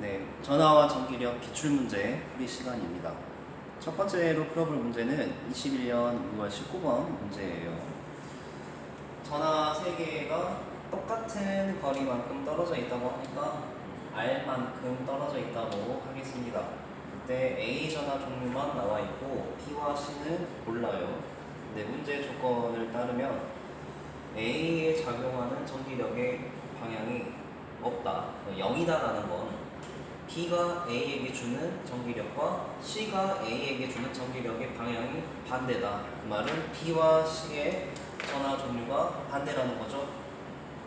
네, 전화와 전기력 기출문제 풀이 시간입니다. 첫 번째로 풀어볼 문제는 21년 6월 19번 문제예요. 전화 3개가 똑같은 거리만큼 떨어져 있다고 하니까 R만큼 떨어져 있다고 하겠습니다. 그때 A 전화 종류만 나와 있고 B와 C는 몰라요. 근데 문제 조건을 따르면 A에 작용하는 전기력의 방향이 없다, 0이다라는 건 B가 A에게 주는 전기력과 C가 A에게 주는 전기력의 방향이 반대다. 그 말은 B와 C의 전화 종류가 반대라는 거죠.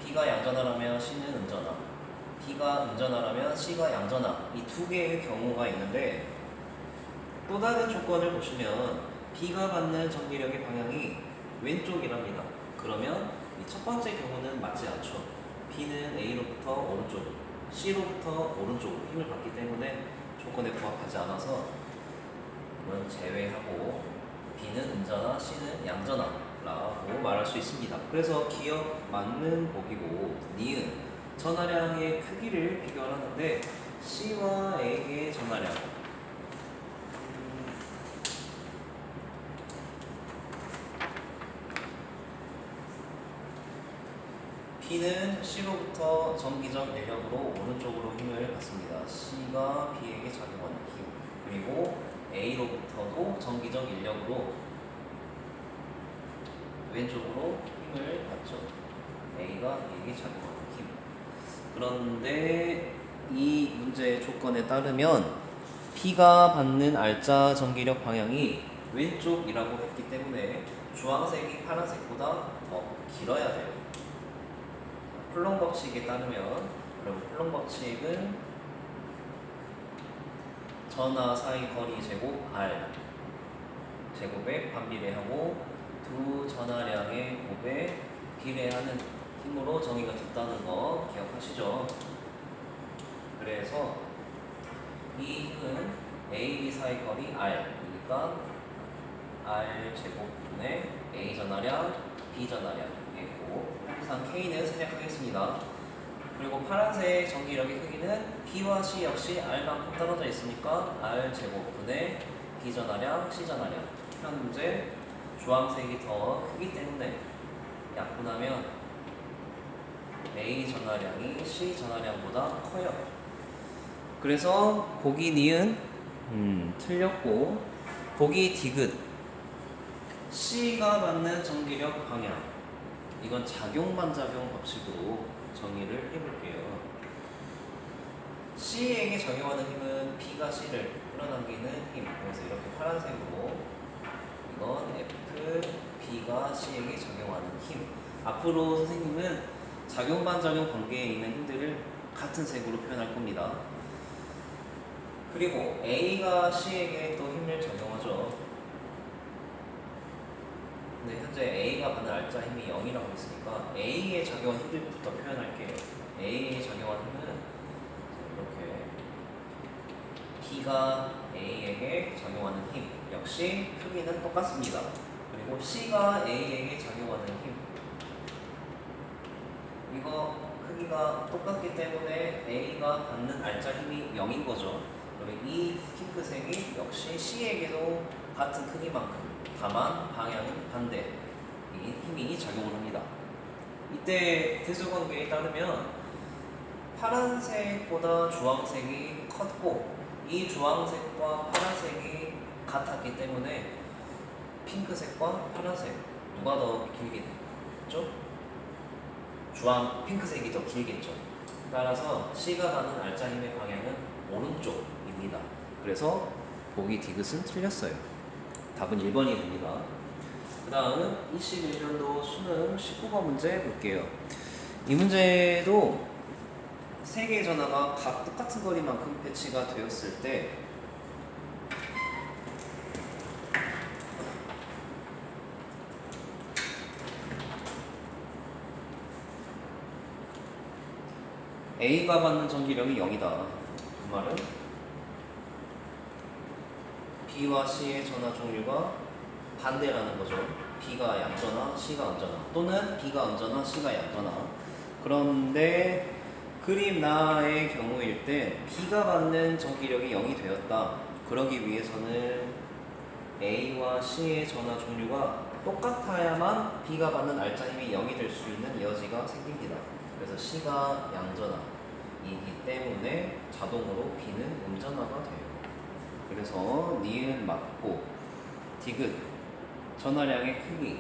B가 양전하라면 C는 음전하, B가 음전하라면 C가 양전하, 이 두 개의 경우가 있는데 또 다른 조건을 보시면 B가 받는 전기력의 방향이 왼쪽이랍니다. 그러면 이 첫 번째 경우는 맞지 않죠. B는 A로부터 오른쪽으로, C로부터 오른쪽으로 힘을 받기 때문에 조건에 부합하지 않아서 이건 제외하고 B는 음전하, C는 양전하라고 말할 수 있습니다. 그래서 기억 맞는 보기고 니은 전하량의 크기를 비교하는데 C와 A의 전하량 B는 C로부터 전기적 인력으로 오른쪽으로 힘을 받습니다. C가 B에게 작용하는 힘. 그리고 A로부터도 전기적 인력으로 왼쪽으로 힘을 받죠. A가 B에게 작용하는 힘. 그런데 이 문제의 조건에 따르면 B가 받는 R자 전기력 방향이 왼쪽이라고 했기 때문에 주황색이 파란색보다 더 길어야 돼요. 쿨롱 법칙에 따르면 그럼 쿨롱 법칙은 전하 사이 거리 제곱 R 제곱에 반비례하고 두 전하량의 곱에 비례하는 힘으로 정의가 됐다는 거 기억하시죠? 그래서 이 힘은 A, B 사이 거리 R이니까 R 제곱분의 A 전하량, B 전하량이고 항상 K는 생략하겠습니다. 그리고 파란색 전기력의 크기는 B와 C 역시 R만큼 떨어져 있으니까 R 제곱분의 B 전하량, C 전하량. 현재 주황색이 더 크기 때문에 약분하면 A 전하량이 C 전하량보다 커요. 그래서 보기 니은 틀렸고 보기 디귿 C가 받는 전기력 방향, 이건 작용반작용 법칙으로 정의를 해볼게요. C에게 작용하는 힘은 B가 C를 끌어당기는 힘. 그래서 이렇게 파란색으로 이건 F, B가 C에게 작용하는 힘. 앞으로 선생님은 작용반작용 관계에 있는 힘들을 같은 색으로 표현할 겁니다. 그리고 A가 C에게 또 힘을 작용하죠. 근데 현재 A가 받는 R자 힘이 0이라고 했으니까 A에 작용한 힘들부터 표현할게요. A에 작용한 힘은 이렇게 B가 A에게 작용하는 힘 역시 크기는 똑같습니다. 그리고 C가 A에게 작용하는 힘, 이거 크기가 똑같기 때문에 A가 받는 R자 힘이 0인 거죠. 그리고 이 핑크색이 역시 C에게도 같은 크기만큼, 다만 방향은 반대, 이 힘이 작용을 합니다. 이때 대수관계에 따르면 파란색보다 주황색이 컸고 이 주황색과 파란색이 같았기 때문에 핑크색과 파란색 누가 더 길겠죠? 핑크색이 더 길겠죠. 따라서 C가 가는 R자 힘의 방향은 오른쪽입니다. 그래서 보기 디귿은 틀렸어요. 답은 1번이 됩니다. 그 다음 21년도 수능 19번 문제 볼게요. 이 문제도 3개의 전화가 각 똑같은 거리만큼 배치가 되었을 때 A가 받는 전기력이 0이다. 그 말은 B와 C의 전화 종류가 반대라는 거죠. B가 양전하, C가 음전하, 또는 B가 음전하, C가 양전하. 그런데 그림 나의 경우일 때 B가 받는 전기력이 0이 되었다. 그러기 위해서는 A와 C의 전하 종류가 똑같아야만 B가 받는 알짜 힘이 0이 될 수 있는 여지가 생깁니다. 그래서 C가 양전하이기 때문에 자동으로 B는 음전하가 돼요. 그래서 니은 맞고 디귿 전하량의 크기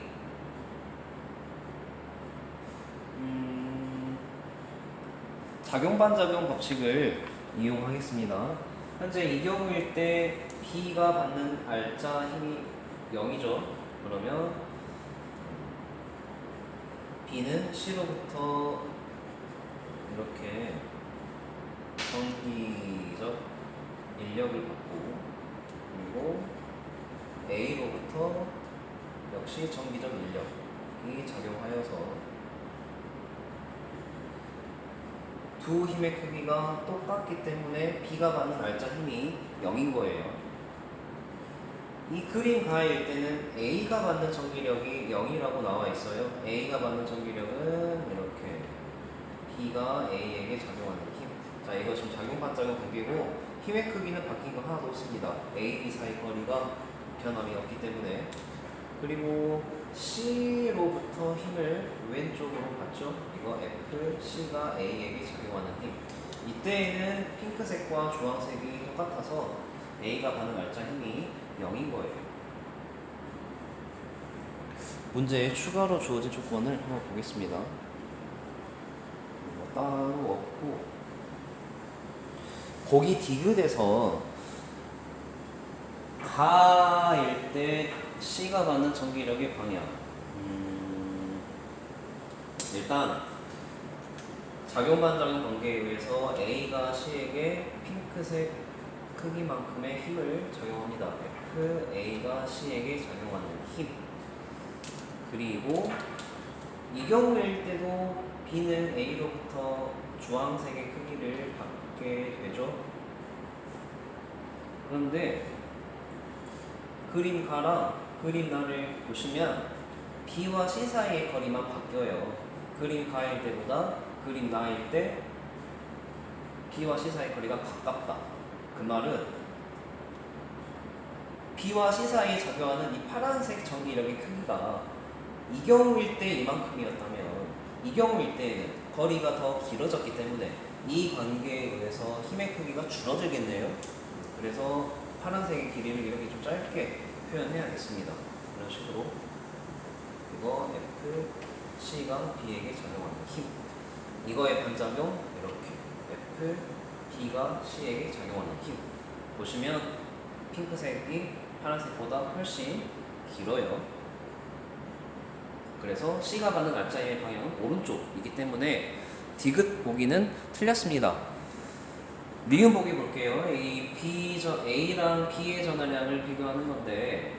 작용 반작용 법칙을 이용하겠습니다. 현재 이 경우일 때 B가 받는 알짜 힘이 0이죠. 그러면 B는 C로부터 이렇게 전기적 인력을 받고, 그리고 A로부터 역시 전기적 인력이 작용하여서 두 힘의 크기가 똑같기 때문에 B가 받는 알짜 힘이 0인 거예요. 이 그림 가해일 때는 A가 받는 전기력이 0이라고 나와 있어요. A가 받는 전기력은 이렇게 B가 A에게 작용하는 힘. 자, 이거 지금 작용 반작용 관계고 힘의 크기는 바뀐 거 하나도 없습니다. A, B 사이 거리가 변함이 없기 때문에. 그리고 C로부터 힘을 왼쪽으로 받죠. 이거 F, C가 A에게 작용하는 힘. 이때에는 핑크색과 주황색이 똑같아서 A가 받는 알짜 힘이 0인 거예요. 문제에 추가로 주어진 조건을 한번 보겠습니다. 따로 없고, 거기 디귿에서 가일 때 C가 받는 전기력의 방향. 일단 작용반작용 관계에 의해서 A가 C에게 핑크색 크기만큼의 힘을 작용합니다. F, A가 C에게 작용하는 힘. 그리고 이 경우일 때도 B는 A로부터 주황색의 크기를 받게 되죠. 그런데 그림 가랑 그림 나를 보시면 B와 C 사이의 거리만 바뀌어요. 그림 가일 때보다 그림 나일 때 B와 C 사이의 거리가 가깝다. 그 말은 B와 C 사이에 작용하는 이 파란색 전기력의 크기가 이 경우일 때 이만큼이었다면 이 경우일 때는 거리가 더 길어졌기 때문에 이 관계에 의해서 힘의 크기가 줄어들겠네요. 그래서 파란색의 길이를 이렇게 좀 짧게 표현해야겠습니다. 이런 식으로. 이거 F, C가 B에게 작용하는 힘. 이거의 반작용 이렇게 F, B가 C에게 작용하는 힘. 보시면 핑크색이 파란색보다 훨씬 길어요. 그래서 C가 받는 알짜 힘의 방향은 오른쪽이기 때문에 디귿 보기는 틀렸습니다. 니은 보기 볼게요. 이 A랑 B의 전하량을 비교하는 건데,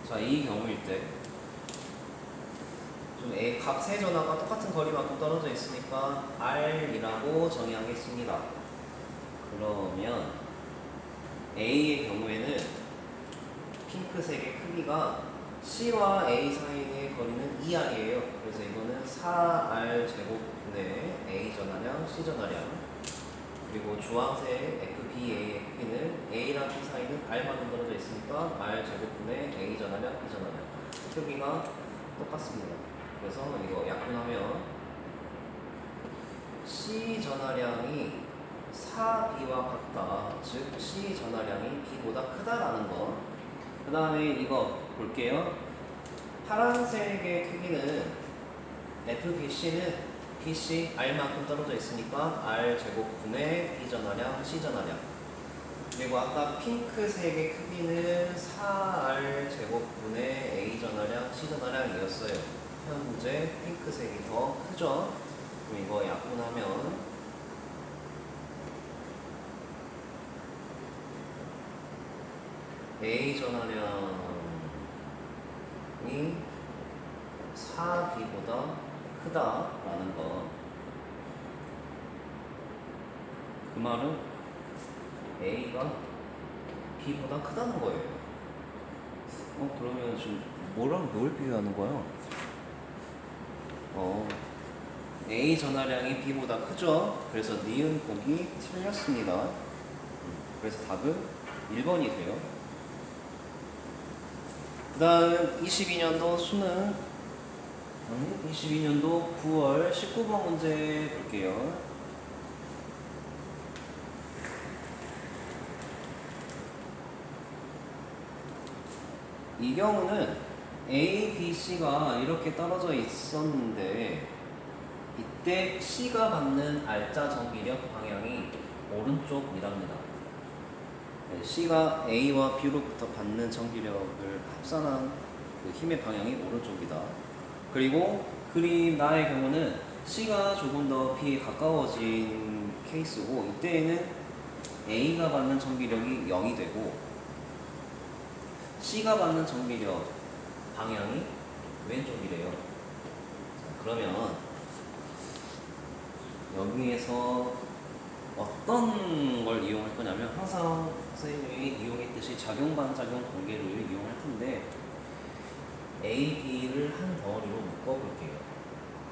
자, 이 경우일 때 좀 값의 전하가 똑같은 거리만큼 떨어져 있으니까 R이라고 정의하겠습니다. 그러면 A의 경우에는 핑크색의 크기가 C와 A 사이의 거리는 2R이에요. 그래서 이거는 4R 제곱분의 A 전하량, C 전하량. 그리고 주황색 FBA의 크기는 A랑 B 사이는 R만큼 떨어져 있으니까 R 제곱분의 A 전하량, B 전하량. 크기가 똑같습니다. 그래서 이거 약분하면 C 전하량이 4B와 같다. 즉 C 전하량이 B보다 크다라는 거. 그 다음에 이거 볼게요. 파란색의 크기는 FBC는 BC R만큼 떨어져 있으니까 R 제곱분의 B 전하량, C 전하량. 그리고 아까 핑크색의 크기는 4R 제곱분의 A 전하량, C 전하량이었어요. 현재 핑크색이 더 크죠? 그럼 이거 약분하면 A 전하량이 4B보다 크다라는 거. 그 말은 A가 B보다 크다는 거예요. 그러면 지금 뭐랑 뭘 비교하는 거야? A 전하량이 B보다 크죠? 그래서 니은 보기 틀렸습니다. 그래서 답은 1번이 돼요. 그 다음 22년도 수능 22년도 9월 19번 문제 볼게요. 이 경우는 A, B, C가 이렇게 떨어져 있었는데 이때 C가 받는 알짜 전기력 방향이 오른쪽이랍니다. C가 A와 B로부터 받는 전기력을 합산한 그 힘의 방향이 오른쪽이다. 그리고 그림 나의 경우는 C가 조금 더 B에 가까워진 케이스고 이때에는 A가 받는 전기력이 0이 되고 C가 받는 전기력 방향이 왼쪽이래요. 그러면 여기에서 어떤 걸 이용할 거냐면 항상 선생님이 이용했듯이 작용반작용 관계를 이용할 텐데 A, B를 한 덩어리로 묶어볼게요.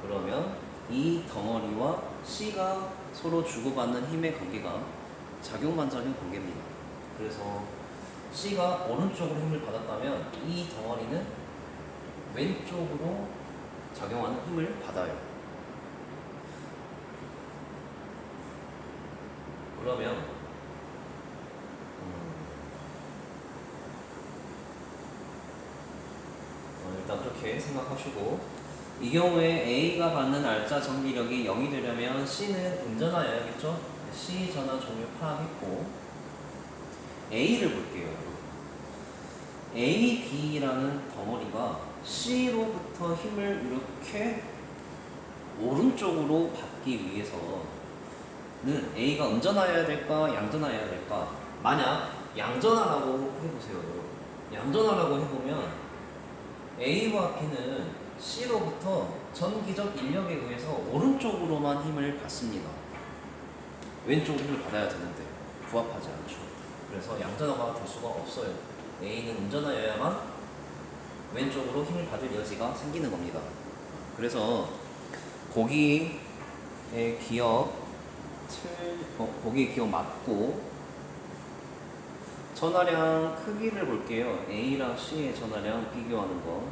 그러면 이 덩어리와 C가 서로 주고받는 힘의 관계가 작용반작용 관계입니다. 그래서 C가 오른쪽으로 힘을 받았다면 이 덩어리는 왼쪽으로 작용하는 힘을 받아요. 그러면 일단 그렇게 생각하시고 이 경우에 A가 받는 알짜 전기력이 0이 되려면 C는 운전하여야겠죠? C 전화 종류 파악했고 A를 볼게요. A, B라는 덩어리가 C로부터 힘을 이렇게 오른쪽으로 받기 위해서는 A가 음전하여야 될까 양전하여야 될까? 만약 양전하라고 해보세요. 양전하라고 해보면 A와 B는 C로부터 전기적 인력에 의해서 오른쪽으로만 힘을 받습니다. 왼쪽으로 힘을 받아야 되는데 부합하지 않죠. 그래서 양전화가 될 수가 없어요. A는 운전하여야만 왼쪽으로 힘을 받을 여지가 생기는 겁니다. 그래서 보기의 기억 보기의 기억 맞고 전하량 크기를 볼게요. A랑 C의 전하량 비교하는 거.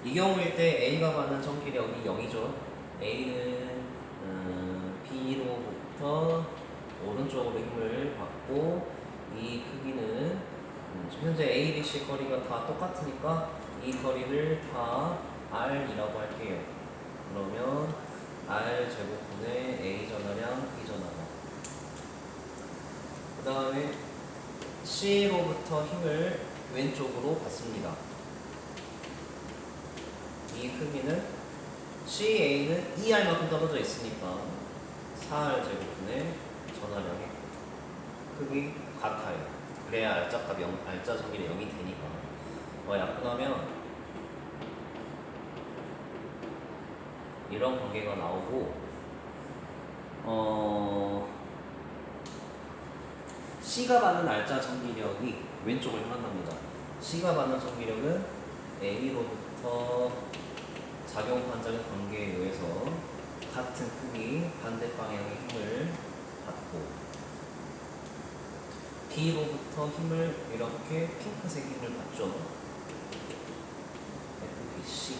이 경우일 때 A가 받는 전기력이 0이죠. A는 B로부터 오른쪽으로 힘을 받고 이 크기는 현재 A, B, C 거리가 다 똑같으니까 이 거리를 다 R이라고 할게요. 그러면 R 제곱분의 A 전하량, B 전하량. 그 다음에 C로부터 힘을 왼쪽으로 받습니다. 이 크기는 CA는 2R만큼 떨어져 있으니까 4R 제곱분의 전하량의 크기 같아요. 그래야 알짜값이 알짜 전기력 0이 되니까. 약분하면 이런 관계가 나오고 C가 받는 알짜 전기력이 왼쪽을 향한답니다. C가 받는 전기력은 A로부터 작용 반작용 관계에 의해서 같은 크기 반대 방향의 힘을 받고 B로부터 힘을 이렇게 핑크색 힘을 받죠. FBC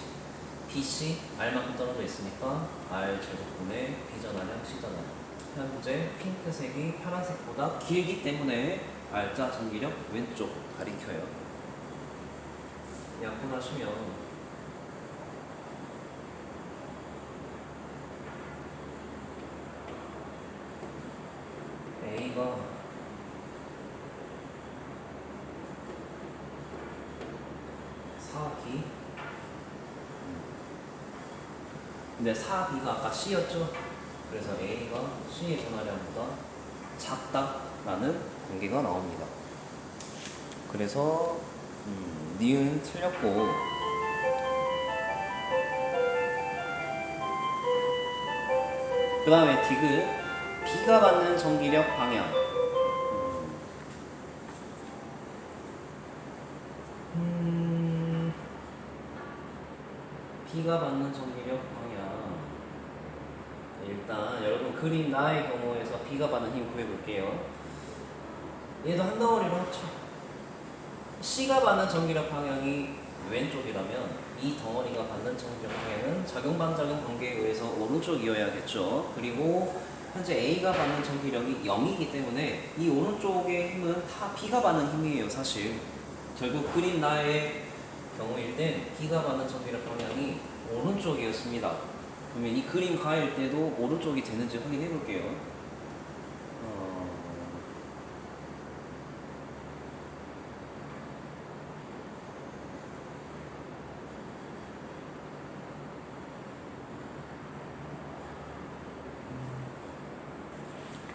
BC R만큼 떨어져 있으니까 R 제곱분의 B 전하량 C 전하량. 현재 핑크색이 파란색보다 길기 때문에 알짜 전기력 왼쪽 가리켜요. 약분하시면 A가 4B 근데 4B가 아까 C였죠? 그래서 A가 C의 전하량보다 작다라는 관계가 나옵니다. 그래서 니은 틀렸고 그 다음에 디귿, B가 받는 전기력 방향. B가 받는 전기력 방향. 일단 여러분 그림 나의 경우에서 B가 받는 힘 구해볼게요. 얘도 한 덩어리로 합쳐. C가 받는 전기력 방향이 왼쪽이라면 이 덩어리가 받는 전기력 방향은 작용-반작용 관계에 의해서 오른쪽이어야겠죠. 그리고 현재 A가 받는 전기력이 0이기 때문에 이 오른쪽의 힘은 다 B가 받는 힘이에요. 사실 결국 그림 나의 경우일 땐 B가 받는 전기력 방향이 오른쪽이었습니다. 그러면 이 그림 가일 때도 오른쪽이 되는지 확인해 볼게요.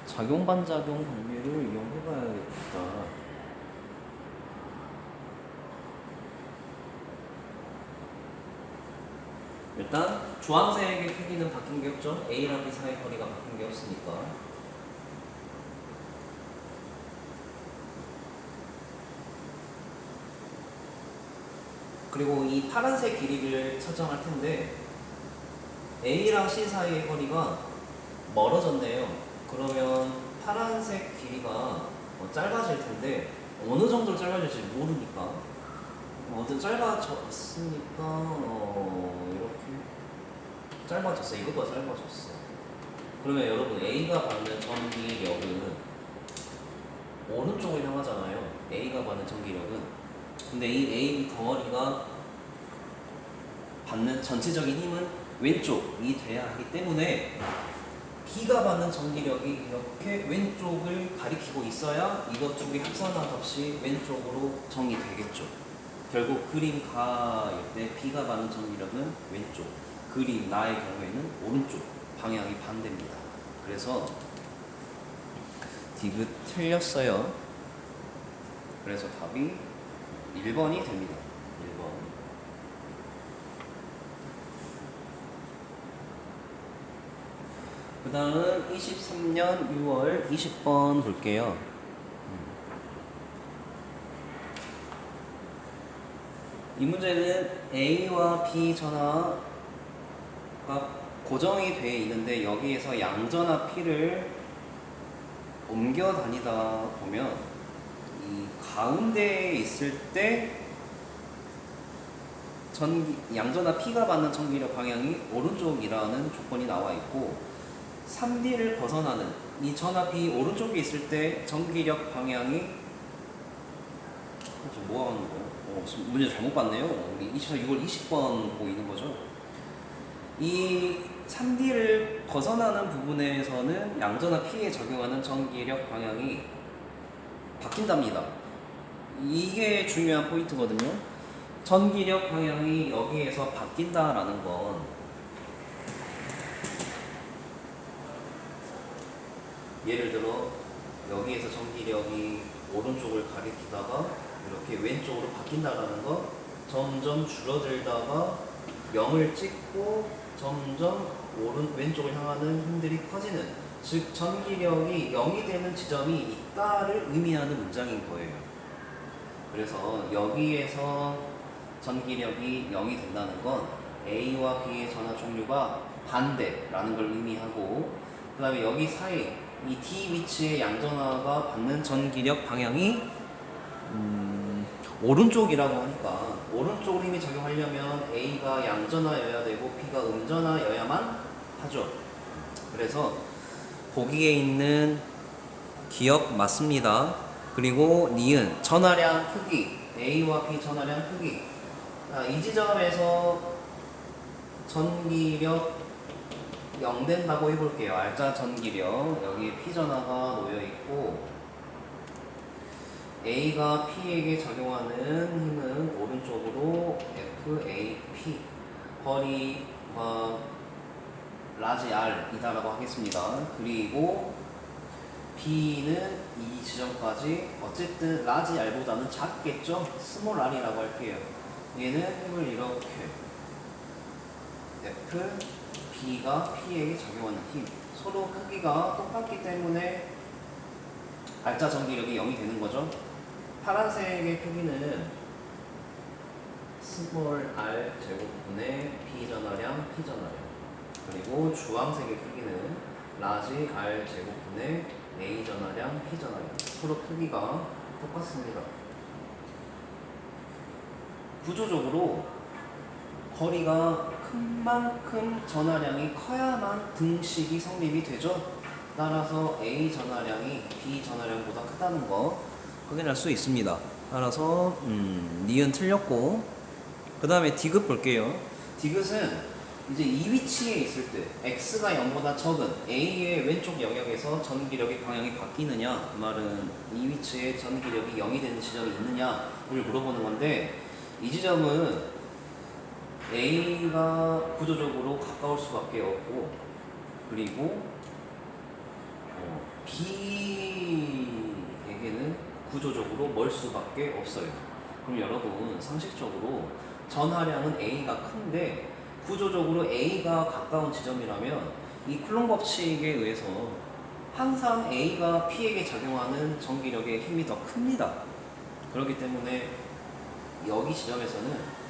작용-반작용 관계를 이용해 봐야겠다. 일단 주황색의 크기는 바뀐 게 없죠. A랑 B 사이 거리가 바뀐 게 없으니까. 그리고 이 파란색 길이를 설정할 텐데 A랑 C 사이의 거리가 멀어졌네요. 그러면 파란색 길이가 짧아질 텐데 어느 정도 짧아질지 모르니까 어쨌든 짧아졌으니까 이렇게 짧아졌어. 이것보다 짧아졌어. 그러면 여러분 A가 받는 전기력은 오른쪽을 향하잖아요. A가 받는 전기력은. 근데 이 A 덩어리가 받는 전체적인 힘은 왼쪽이 돼야 하기 때문에 B가 받는 전기력이 이렇게 왼쪽을 가리키고 있어야 이것 둘이 합산한 값이 왼쪽으로 정의되겠죠. 결국 그림 가일 때 B가 받는 전기력은 왼쪽, 그림 나의 경우에는 오른쪽, 방향이 반대입니다. 그래서 디귿 틀렸어요. 그래서 답이 1번이 됩니다. 1번. 그 다음은 23년 6월 20번 볼게요. 이 문제는 A와 B 전화가 고정이 되어 있는데 여기에서 양전화 P를 옮겨 다니다 보면 이 가운데에 있을 때 양전화 P가 받는 전기력 방향이 오른쪽이라는 조건이 나와 있고 3D를 벗어나는 이 전화 B 오른쪽에 있을 때 전기력 방향이 지금 뭐 하는 거예요? 문제 잘못 봤네요. 우리 24 6월 20번 보이는 거죠. 이 3D를 벗어나는 부분에서는 양전화 P에 적용하는 전기력 방향이 바뀐답니다. 이게 중요한 포인트거든요. 전기력 방향이 여기에서 바뀐다라는 건 예를 들어 여기에서 전기력이 오른쪽을 가리키다가 이렇게 왼쪽으로 바뀐다라는 건 점점 줄어들다가 0을 찍고 점점 왼쪽을 향하는 힘들이 커지는, 즉 전기력이 0이 되는 지점이 있다를 의미하는 문장인 거예요. 그래서 여기에서 전기력이 0이 된다는 건 A와 B의 전화 종류가 반대라는 걸 의미하고, 그 다음에 여기 사이 이 D 위치의 양전화가 받는 전기력 방향이 오른쪽이라고 하니까 오른쪽으로 힘이 작용하려면 A가 양전화여야 되고 B가 음전화여야만 하죠. 그래서 보기에 있는 기억 맞습니다. 그리고 니은 전하량 크기, A와 B 전하량 크기. 이 지점에서 전기력 0 된다고 해볼게요. 알짜 전기력. 여기에 P 전하가 놓여있고 A가 P에게 작용하는 힘은 오른쪽으로 FAP, 거리가 라지 R이다라고 하겠습니다. 그리고 B는 이 지점까지 어쨌든 라지 R보다는 작겠죠? 스몰 R이라고 할게요. 얘는 힘을 이렇게 F B가 P에게 작용하는 힘. 서로 크기가 똑같기 때문에 알짜 전기력이 0이 되는 거죠. 파란색의 크기는 스몰 r 제곱분의 B 전하량, P 전하량. 그리고 주황색의 크기는 라지 r 제곱분의 A 전하량, P 전하량. 서로 크기가 똑같습니다. 구조적으로 거리가 큰 만큼 전하량이 커야만 등식이 성립이 되죠. 따라서 A 전하량이 B 전하량보다 크다는 거 확인할 수 있습니다. 따라서 니은 틀렸고, 그 다음에 디귿 볼게요. 디귿은 이제 이 위치에 있을 때 x가 0보다 적은 A의 왼쪽 영역에서 전기력의 방향이 바뀌느냐, 그 말은 이 위치에 전기력이 0이 되는 지점이 있느냐를 물어보는 건데, 이 지점은 A가 구조적으로 가까울 수밖에 없고, 그리고 B에게는 구조적으로 멀 수밖에 없어요. 그럼 여러분 상식적으로 전하량은 A가 큰데 구조적으로 A가 가까운 지점이라면 이 쿨롱 법칙에 의해서 항상 A가 P에게 작용하는 전기력의 힘이 더 큽니다. 그렇기 때문에 여기 지점에서는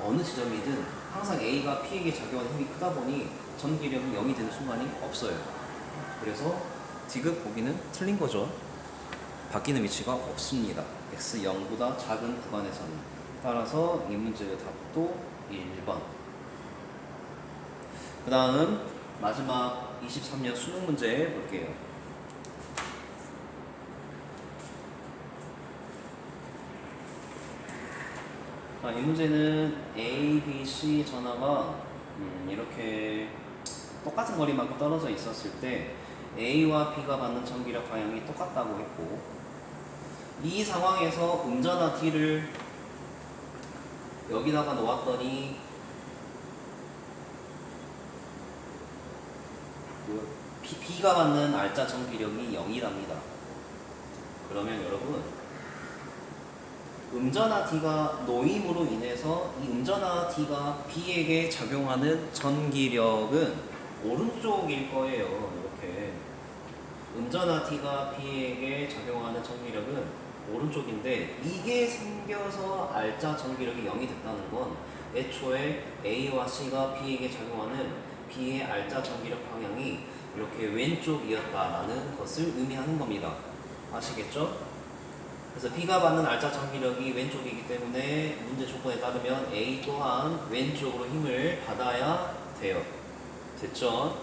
어느 지점이든 항상 A가 P에게 작용하는 힘이 크다 보니 전기력이 0이 되는 순간이 없어요. 그래서 디귿 보기는 틀린 거죠. 바뀌는 위치가 없습니다. x 0보다 작은 구간에서는. 따라서 이 문제의 답도 1번. 그 다음 마지막 23년 수능 문제 볼게요. 이 문제는 A, B, C 전하가 이렇게 똑같은 거리만큼 떨어져 있었을 때 A와 B가 받는 전기력 방향이 똑같다고 했고, 이 상황에서 음전하 D를 여기다가 놓았더니 B가 받는 알짜 전기력이 0이랍니다. 그러면 여러분, 음전하 D가 놓임으로 인해서 이 음전하 D가 B에게 작용하는 전기력은 오른쪽일 거예요. 이렇게 음전하 D가 B에게 작용하는 전기력은 오른쪽인데, 이게 생겨서 알짜 전기력이 0이 됐다는 건 애초에 A와 C가 B에게 작용하는 B의 알짜 전기력 방향이 이렇게 왼쪽이었다라는 것을 의미하는 겁니다. 아시겠죠? 그래서 B가 받는 알짜 전기력이 왼쪽이기 때문에 문제 조건에 따르면 A 또한 왼쪽으로 힘을 받아야 돼요. 됐죠?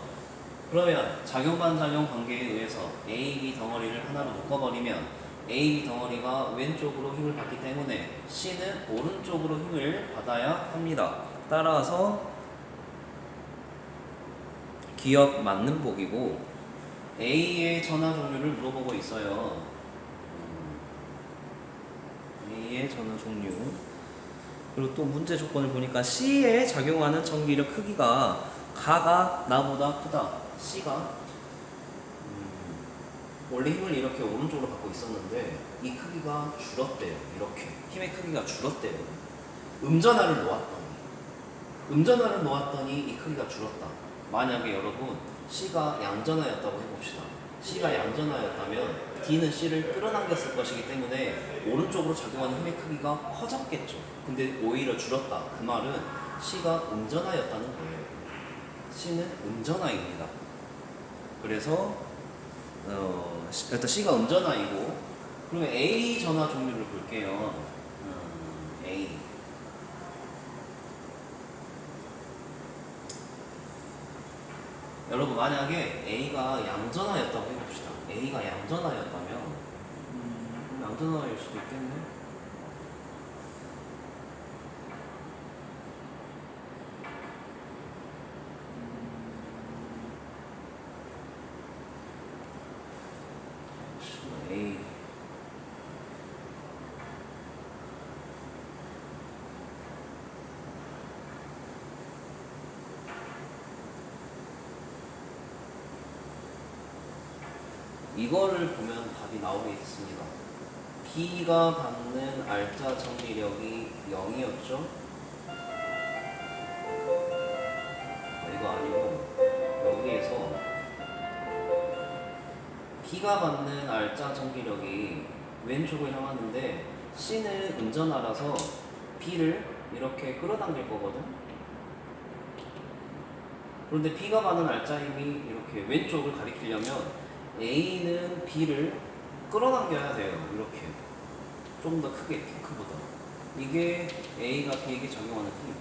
그러면 작용-반작용 관계에 의해서 A, B 덩어리를 하나로 묶어버리면 A, B 덩어리가 왼쪽으로 힘을 받기 때문에 C는 오른쪽으로 힘을 받아야 합니다. 따라서 기억 맞는 복이고, A의 전하 종류를 물어보고 있어요. A의 전하 종류. 그리고 또 문제 조건을 보니까 C에 작용하는 전기력 크기가 가가 나보다 크다. C가 원래 힘을 이렇게 오른쪽으로 받고 있었는데 이 크기가 줄었대요. 이렇게 힘의 크기가 줄었대요. 음전하를 놓았더니 이 크기가 줄었다. 만약에 여러분 C가 양전하였다고 해봅시다. C가 양전하였다면 D는 C를 끌어당겼을 것이기 때문에 오른쪽으로 작용하는 힘의 크기가 커졌겠죠. 근데 오히려 줄었다. 그 말은 C가 음전하였다는 거예요. C는 음전하입니다. 그래서 일단 C가 음전하이고, 그러면 A 전하 종류를 볼게요. A. 여러분 만약에 A가 양전하였다고 해봅시다. A가 양전하였다면 양전하일 수도 있겠네. A. 이거를 보면 답이 나오겠습니다. B가 받는 알짜 전기력이 0이었죠? 이거 아니고 B가 받는 알짜 전기력이 왼쪽을 향하는데 C는 운전하라서 B를 이렇게 끌어당길 거거든. 그런데 B가 받는 알짜 힘이 이렇게 왼쪽을 가리키려면 A는 B를 끌어당겨야 돼요. 이렇게 좀 더 크게, 핑크보다. 이게 A가 B에게 적용하는 힘.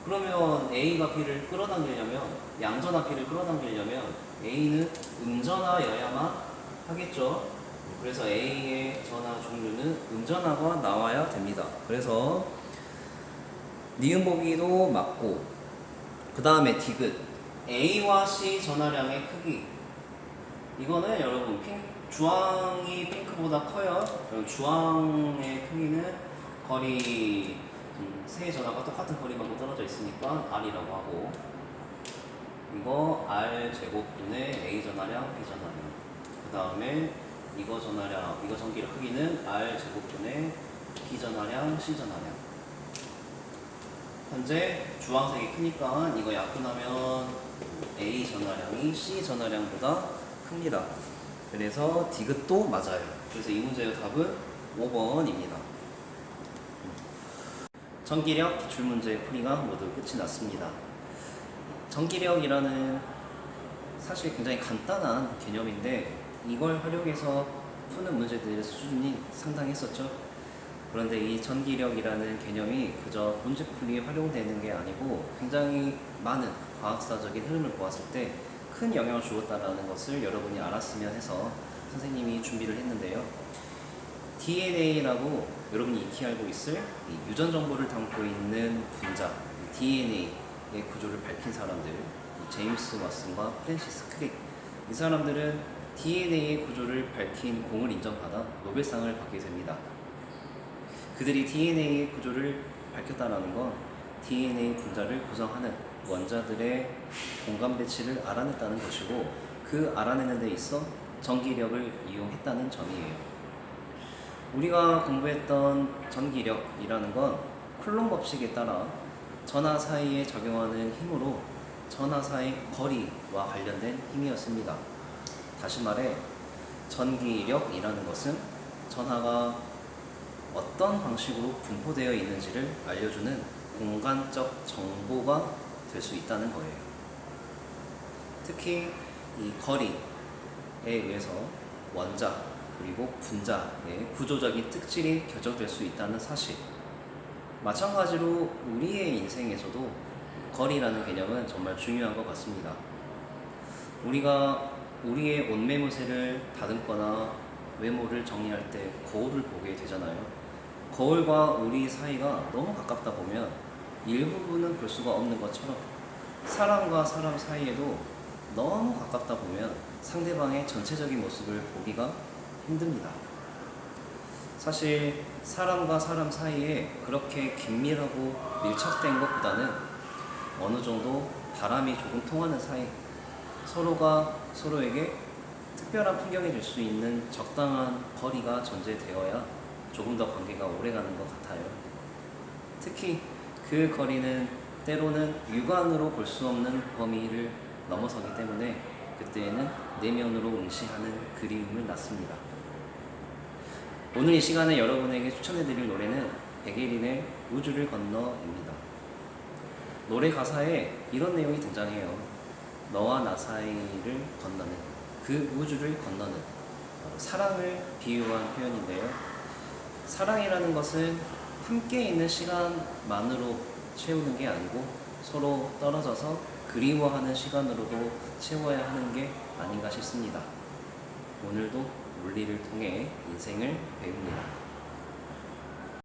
그러면 A가 B를 끌어당기려면, 양전하 B를 끌어당기려면 A는 음전하여야만 하겠죠. 그래서 A의 전하 종류는 음전하가 나와야 됩니다. 그래서 니은 보기도 맞고, 그 다음에 디귿 A와 C 전하량의 크기. 이거는 여러분 주황이 핑크보다 커요. 그럼 주황의 크기는 거리 세 전하가 똑같은 거리만큼 떨어져 있으니까 R이라고 하고, 이거 R 제곱분의 A 전하량, B 전하량. 그 다음에 이거 전하량, 이거 전기력 크기는 R 제곱분의 B 전하량, C 전하량. 현재 주황색이 크니까 이거 약분하면 A 전하량이 C 전하량보다 큽니다. 그래서 디귿도 맞아요. 그래서 이 문제의 답은 5번입니다. 전기력 기출문제 풀이가 모두 끝이 났습니다. 전기력이라는 사실 굉장히 간단한 개념인데 이걸 활용해서 푸는 문제들의 수준이 상당했었죠. 그런데 이 전기력이라는 개념이 그저 문제풀이에 활용되는 게 아니고 굉장히 많은 과학사적인 흐름을 보았을 때 큰 영향을 주었다는 것을 여러분이 알았으면 해서 선생님이 준비를 했는데요. DNA라고 여러분이 익히 알고 있을 이 유전 정보를 담고 있는 분자 DNA의 구조를 밝힌 사람들, 제임스 왓슨과 프랜시스 크릭, 이 사람들은 DNA의 구조를 밝힌 공을 인정받아 노벨상을 받게 됩니다. 그들이 DNA의 구조를 밝혔다는 건 DNA 분자를 구성하는 원자들의 공간 배치를 알아냈다는 것이고, 그 알아내는 데 있어 전기력을 이용했다는 점이에요. 우리가 공부했던 전기력이라는 건 쿨롬 법칙에 따라 전하 사이에 적용하는 힘으로 전하 사이 거리와 관련된 힘이었습니다. 다시 말해 전기력이라는 것은 전하가 어떤 방식으로 분포되어 있는지를 알려주는 공간적 정보가 될 수 있다는 거예요. 특히 이 거리에 의해서 원자 그리고 분자의 구조적인 특질이 결정될 수 있다는 사실. 마찬가지로 우리의 인생에서도 거리라는 개념은 정말 중요한 것 같습니다. 우리가 우리의 옷매무새를 다듬거나 외모를 정리할 때 거울을 보게 되잖아요. 거울과 우리 사이가 너무 가깝다 보면 일부분은 볼 수가 없는 것처럼 사람과 사람 사이에도 너무 가깝다 보면 상대방의 전체적인 모습을 보기가 힘듭니다. 사실 사람과 사람 사이에 그렇게 긴밀하고 밀착된 것보다는 어느 정도 바람이 조금 통하는 사이, 서로가 서로에게 특별한 풍경이 될 수 있는 적당한 거리가 존재되어야 조금 더 관계가 오래가는 것 같아요. 특히 그 거리는 때로는 육안으로 볼 수 없는 범위를 넘어서기 때문에 그때에는 내면으로 응시하는 그리움을 낳습니다. 오늘 이 시간에 여러분에게 추천해드릴 노래는 백예린의 우주를 건너입니다. 노래 가사에 이런 내용이 등장해요. 너와 나 사이를 건너는, 그 우주를 건너는, 사랑을 비유한 표현인데요. 사랑이라는 것은 함께 있는 시간만으로 채우는 게 아니고 서로 떨어져서 그리워하는 시간으로도 채워야 하는 게 아닌가 싶습니다. 오늘도 물리를 통해 인생을 배웁니다.